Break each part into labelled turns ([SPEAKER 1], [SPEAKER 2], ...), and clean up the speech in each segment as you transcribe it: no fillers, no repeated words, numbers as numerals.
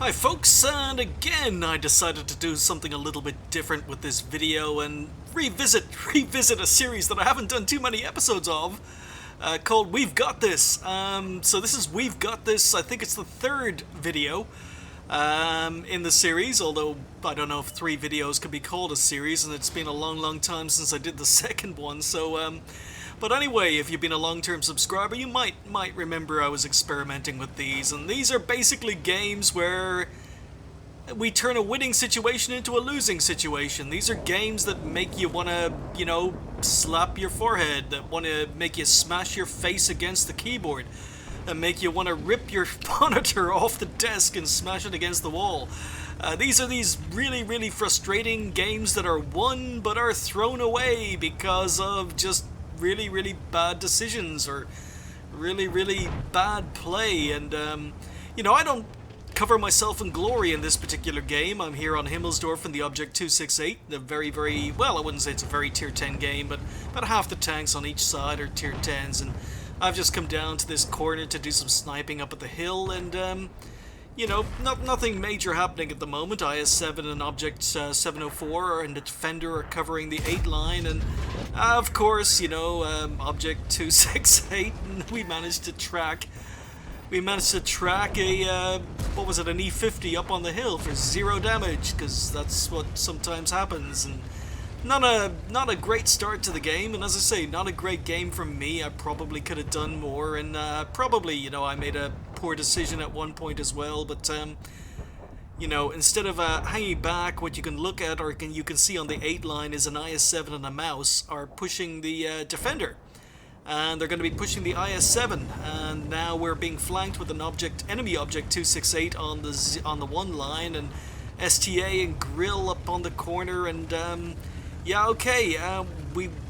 [SPEAKER 1] Hi folks, and again I decided to do something a little bit different with this video and revisit a series that I haven't done too many episodes of, called We've Got This. So this is We've Got This. I think it's the third video in the series, although I don't know if 3 videos could be called a series, and it's been a long time since I did the second one. So but anyway, if you've been a long-term subscriber, you might remember I was experimenting with these, and these are basically games where we turn a winning situation into a losing situation. These are games that make you want to, slap your forehead, that want to make you smash your face against the keyboard, that make you want to rip your monitor off the desk and smash it against the wall. These are these really frustrating games that are won but are thrown away because of just really bad decisions or really bad play. And I don't cover myself in glory in this particular game. I'm here on Himmelsdorf in the Object 268, the very well, I wouldn't say it's a very tier 10 game, but about half the tanks on each side are tier 10s, and I've just come down to this corner to do some sniping up at the hill, and nothing major happening at the moment. IS-7 and Object 704 and the Defender are covering the 8 line, and of course, Object 268, we managed to track a, what was it, an E50 up on the hill for 0 damage, because that's what sometimes happens. And not a great start to the game, and as I say, not a great game from me. I probably could have done more, and probably, I made a poor decision at one point as well, but instead of hanging back, what you can look at, or you can see on the 8 line, is an IS-7 and a mouse are pushing the Defender, and they're going to be pushing the IS-7, and now we're being flanked with an enemy object 268 on the 1 line, and STA and Grill up on the corner, and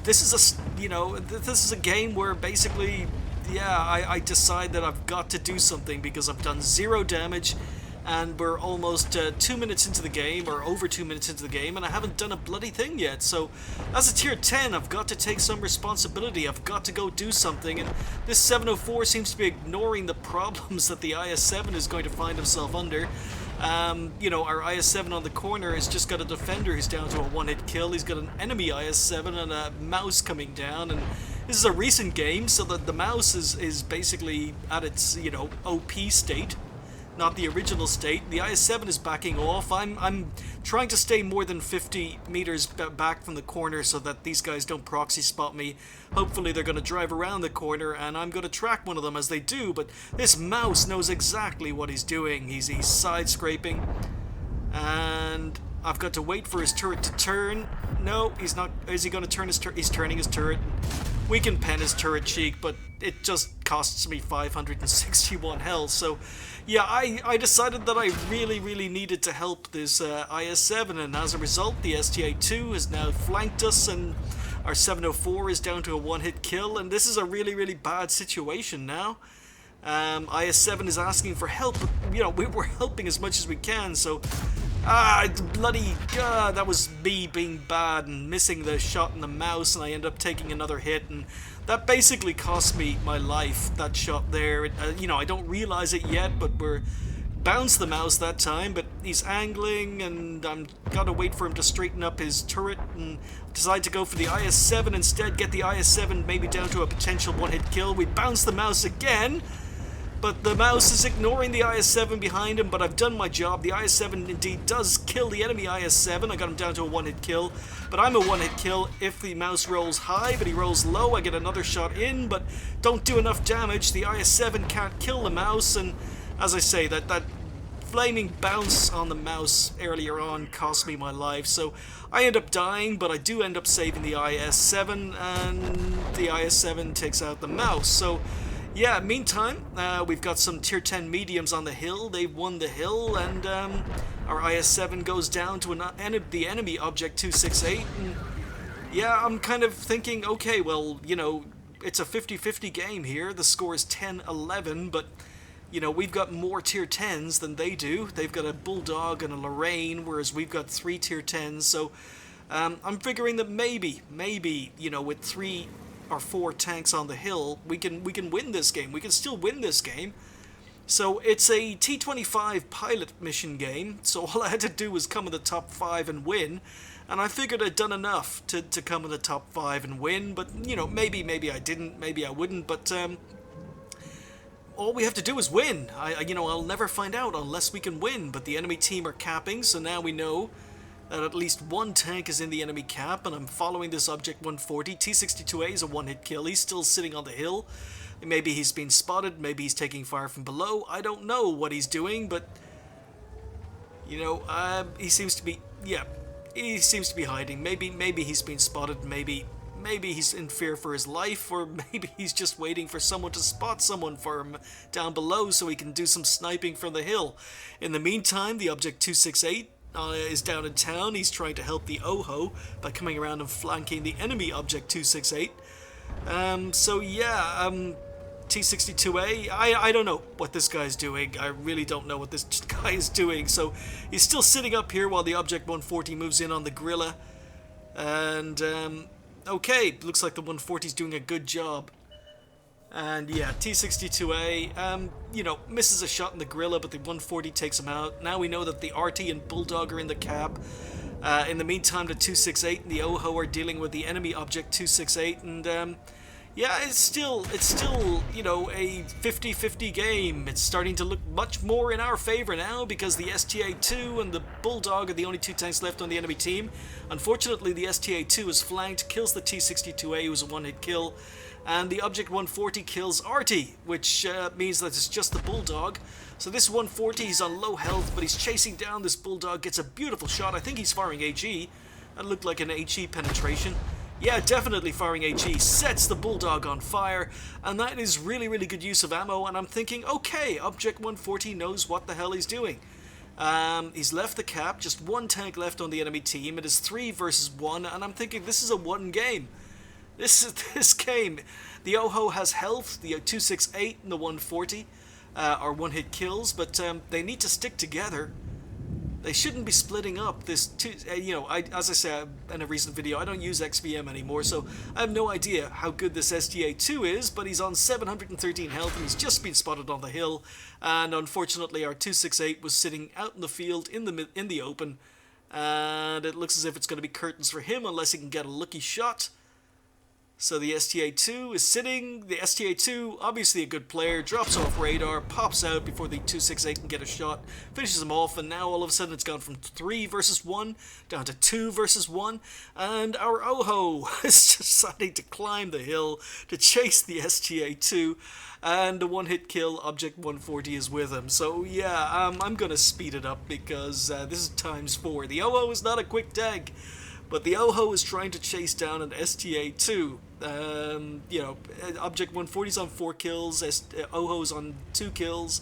[SPEAKER 1] this is a game where basically, I decide that I've got to do something because I've done 0 damage, and we're almost 2 minutes into the game, or over 2 minutes into the game, and I haven't done a bloody thing yet. So as a tier 10, I've got to take some responsibility. I've got to go do something, and this 704 seems to be ignoring the problems that the IS-7 is going to find himself under. Our IS-7 on the corner has just got a Defender who's down to a 1-hit kill. He's got an enemy IS-7 and a mouse coming down, and this is a recent game, so that the mouse is basically at its, OP state, not the original state. The IS-7 is backing off. I'm trying to stay more than 50 meters back from the corner so that these guys don't proxy spot me. Hopefully they're going to drive around the corner, and I'm going to track one of them as they do, but this mouse knows exactly what he's doing. He's side-scraping, and I've got to wait for his turret to turn. No, he's not. Is he going to turn his turret? He's turning his turret. We can pen his turret cheek, but it just costs me 561 health. So, yeah, I decided that I really needed to help this IS-7, and as a result, the STA-2 has now flanked us, and our 704 is down to a 1-hit kill, and this is a really bad situation now. IS-7 is asking for help, but, we're helping as much as we can, so... that was me being bad and missing the shot in the mouse, and I end up taking another hit, and that basically cost me my life, that shot there. I don't realize it yet, but we're bounced the mouse that time, but he's angling, and I'm gotta wait for him to straighten up his turret, and decide to go for the IS-7 instead, get the IS-7 maybe down to a potential 1-hit kill. We bounce the mouse again, but the mouse is ignoring the IS-7 behind him, but I've done my job. The IS-7 indeed does kill the enemy IS-7. I got him down to a 1-hit kill, but I'm a 1-hit kill if the mouse rolls high, but he rolls low. I get another shot in, but don't do enough damage. The IS-7 can't kill the mouse, and as I say, that flaming bounce on the mouse earlier on cost me my life, so I end up dying, but I do end up saving the IS-7, and the IS-7 takes out the mouse. So yeah, meantime, we've got some tier 10 mediums on the hill. They've won the hill, and our IS-7 goes down to the enemy Object 268, and yeah, I'm kind of thinking, okay, well, it's a 50-50 game here. The score is 10-11, but, we've got more tier 10s than they do. They've got a Bulldog and a Lorraine, whereas we've got 3 tier 10s, so I'm figuring that maybe, with 3 or 4 tanks on the hill, we can win this game. We can still win this game. So it's a T-25 pilot mission game, so all I had to do was come in the top 5 and win, and I figured I'd done enough to come in the top 5 and win, but, you know, maybe I didn't, maybe I wouldn't, but all we have to do is win. I'll never find out unless we can win, but the enemy team are capping, so now we know that at least one tank is in the enemy cap, and I'm following this Object 140. T-62A is a one-hit kill. He's still sitting on the hill. Maybe he's been spotted, maybe he's taking fire from below. I don't know what he's doing, but, you know, he seems to be, yeah, he seems to be hiding. Maybe he's been spotted, maybe he's in fear for his life, or maybe he's just waiting for someone to spot someone for him down below so he can do some sniping from the hill. In the meantime, the Object 268 is down in town. He's trying to help the OHO by coming around and flanking the enemy Object 268. So yeah, T-62A, I don't know what this guy's doing. I really don't know what this guy is doing. So he's still sitting up here while the Object 140 moves in on the Gorilla. And, okay, looks like the 140's doing a good job. And yeah, T-62A, you know, misses a shot in the Gorilla, but the 140 takes him out. Now we know that the RT and Bulldog are in the cap. In the meantime, the 268 and the OHO are dealing with the enemy Object 268, and yeah, it's still, you know, a 50-50 game. It's starting to look much more in our favor now because the STA-2 and the Bulldog are the only two tanks left on the enemy team. Unfortunately, the STA-2 is flanked, kills the T-62A, who's a one-hit kill, and the Object 140 kills RT, which means that it's just the Bulldog. So this 140, he's on low health, but he's chasing down this Bulldog, gets a beautiful shot. I think he's firing HE. That looked like an HE penetration. Yeah, definitely firing HE, sets the Bulldog on fire, and that is really, really good use of ammo, and I'm thinking, okay, Object 140 knows what the hell he's doing. He's left the cap, just one tank left on the enemy team. It is 3 versus 1, and I'm thinking this is a one game. This game. The OHO has health, the 268 and the 140 are one-hit kills, but they need to stick together. They shouldn't be splitting up. You know, as I said in a recent video, I don't use XVM anymore, so I have no idea how good this STA-2 is, but he's on 713 health, and he's just been spotted on the hill, and unfortunately our 268 was sitting out in the field in the open, and it looks as if it's going to be curtains for him unless he can get a lucky shot. So the STA-2 is sitting. The STA-2, obviously a good player, drops off radar, pops out before the 268 can get a shot, finishes him off, and now all of a sudden it's gone from 3 versus 1 down to 2 versus 1, and our OHO is deciding to climb the hill to chase the STA-2, and the one-hit kill Object 140 is with him. So yeah, I'm going to speed it up because this is ×4. The OHO is not a quick tank. But the OHO is trying to chase down an STA-2. You know, Object 140's on 4 kills, OHO's on 2 kills.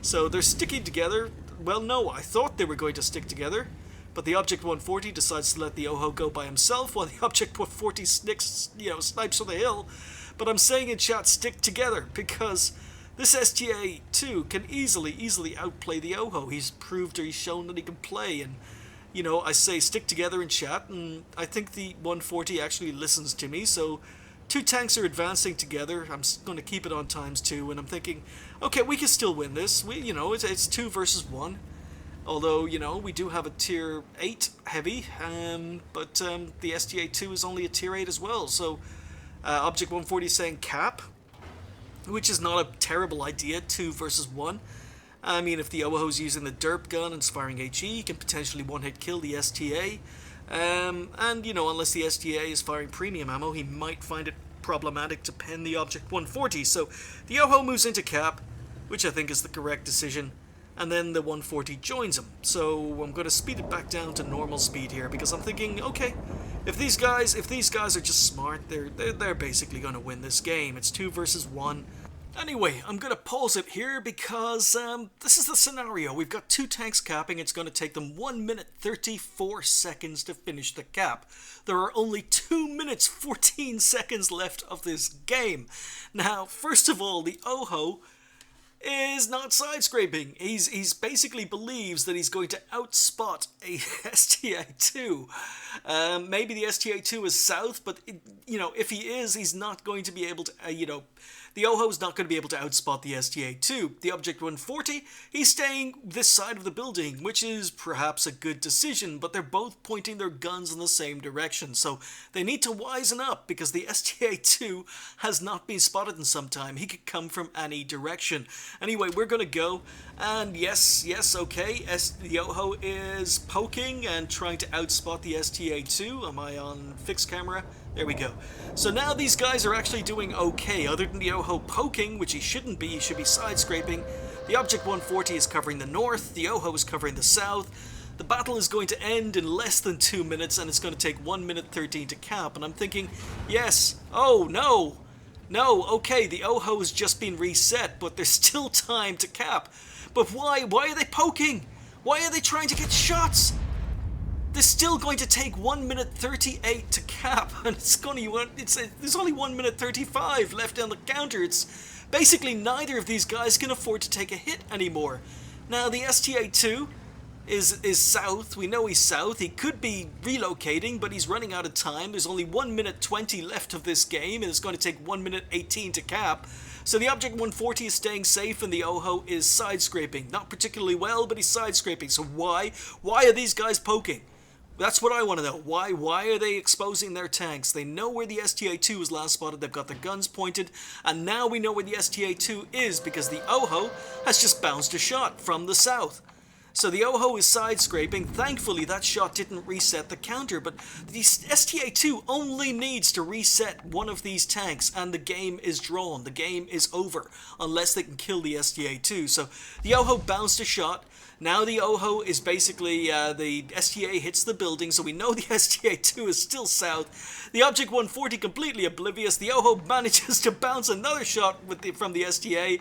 [SPEAKER 1] So they're sticking together. Well, no, I thought they were going to stick together. But the Object 140 decides to let the OHO go by himself while the Object 140 snipes from the hill. But I'm saying in chat, stick together, because this STA-2 can easily outplay the OHO. He's proved, or he's shown that he can play, and you know, I say stick together in chat, and I think the 140 actually listens to me, so 2 tanks are advancing together. I'm going to keep it on ×2, and I'm thinking, okay, we can still win this. You know, it's 2 versus 1. Although, you know, we do have a tier 8 heavy, but the STA-2 is only a tier 8 as well, so Object 140 is saying cap, which is not a terrible idea, 2 versus 1. I mean, if the OHO's using the derp gun and is firing HE, he can potentially one-hit kill the STA. And, you know, unless the STA is firing premium ammo, he might find it problematic to pen the Object 140. So the OHO moves into cap, which I think is the correct decision, and then the 140 joins him. So I'm going to speed it back down to normal speed here, because I'm thinking, okay, if these guys are just smart, they're basically going to win this game. It's 2 versus 1. Anyway, I'm going to pause it here because this is the scenario. We've got 2 tanks capping. It's going to take them 1 minute 34 seconds to finish the cap. There are only 2 minutes 14 seconds left of this game. Now, first of all, the OHO is not side-scraping. He's basically believes that he's going to outspot a STA-2. Maybe the STA-2 is south, but, you know, if he is, he's not going to be able to, you know, the Oho's not going to be able to outspot the STA-2. The Object 140, he's staying this side of the building, which is perhaps a good decision, but they're both pointing their guns in the same direction, so they need to wisen up, because the STA-2 has not been spotted in some time. He could come from any direction. Anyway, we're going to go, and yes, okay, the Oho is poking and trying to outspot the STA-2. Am I on fixed camera? There we go. So now these guys are actually doing okay, other than the Oho poking, which he shouldn't be. He should be side-scraping. The Object 140 is covering the north, the Oho is covering the south. The battle is going to end in less than 2 minutes, and it's going to take 1 minute 13 to cap. And I'm thinking, yes, oh no, okay, the Oho has just been reset, but there's still time to cap. But why are they poking? Why are they trying to get shots? They're still going to take 1 minute 38 to cap, and there's only 1 minute 35 left on the counter. It's basically neither of these guys can afford to take a hit anymore. Now the STA-2 is south. We know he's south. He could be relocating, but he's running out of time. There's only 1 minute 20 left of this game, and it's going to take 1 minute 18 to cap. So the Object 140 is staying safe, and the Oho is side-scraping. Not particularly well, but he's side-scraping. So why are these guys poking? That's what I want to know. Why are they exposing their tanks? They know where the STA-2 was last spotted, they've got their guns pointed, and now we know where the STA-2 is because the Oho has just bounced a shot from the south. So the Oho is side-scraping. Thankfully, that shot didn't reset the counter, but the STA-2 only needs to reset one of these tanks, and the game is drawn. The game is over, unless they can kill the STA-2. So the Oho bounced a shot. Now the Oho is basically, the STA hits the building, so we know the STA-2 is still south. The Object 140 completely oblivious. The Oho manages to bounce another shot from the STA.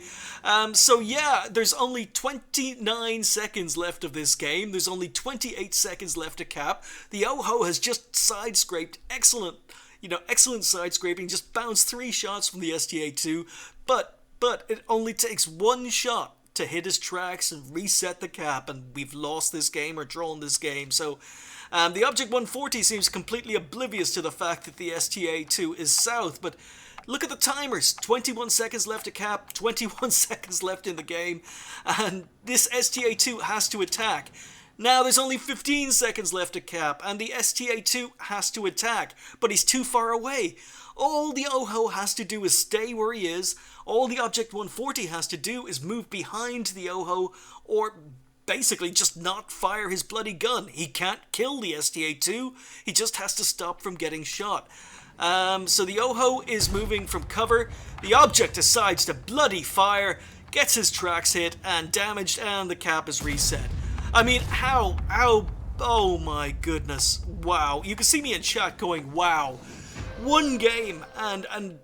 [SPEAKER 1] So yeah, there's only 29 seconds left of this game. There's only 28 seconds left to cap. The Oho has just side-scraped. Excellent side-scraping. Just bounced 3 shots from the STA-2. But it only takes 1 shot to hit his tracks and reset the cap, and we've lost this game or drawn this game. So the Object 140 seems completely oblivious to the fact that the STA-2 is south, but look at the timers. 21 seconds left to cap, 21 seconds left in the game, and this STA-2 has to attack. Now there's only 15 seconds left to cap, and the STA-2 has to attack, but he's too far away. All the Oho has to do is stay where he is. All the Object 140 has to do is move behind the Oho, or basically just not fire his bloody gun. He can't kill the STA-2, he just has to stop from getting shot. So the Oho is moving from cover. The Object decides to bloody fire, gets his tracks hit and damaged, and the cap is reset. I mean, how, oh my goodness, wow. You can see me in chat going, wow. 1 game, and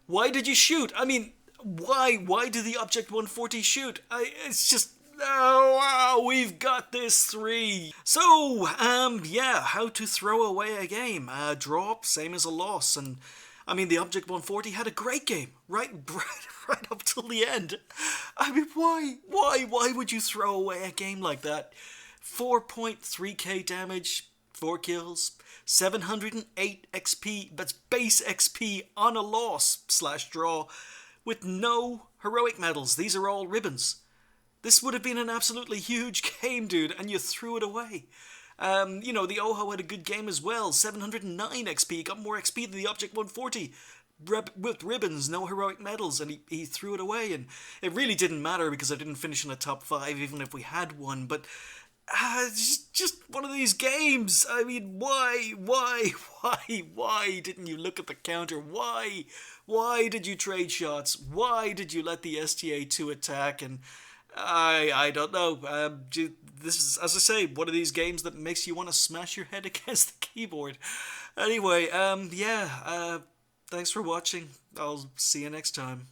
[SPEAKER 1] why did you shoot? I mean, why did the Object 140 shoot? It's just, oh wow, we've got this 3. So, yeah, how to throw away a game. Draw, same as a loss, and I mean, the Object 140 had a great game, right up till the end. I mean, why would you throw away a game like that? 4.3k damage, 4 kills, 708 XP, that's base XP on a loss/draw, with no heroic medals. These are all ribbons. This would have been an absolutely huge game, dude, and you threw it away. The Oho had a good game as well, 709 XP, got more XP than the Object 140, with ribbons, no heroic medals, and he threw it away, and it really didn't matter because I didn't finish in the top 5, even if we had one, but just one of these games. I mean, why didn't you look at the counter? Why did you trade shots? Why did you let the STA-2 attack? And I don't know. This is, as I say, one of these games that makes you want to smash your head against the keyboard. Anyway, thanks for watching. I'll see you next time.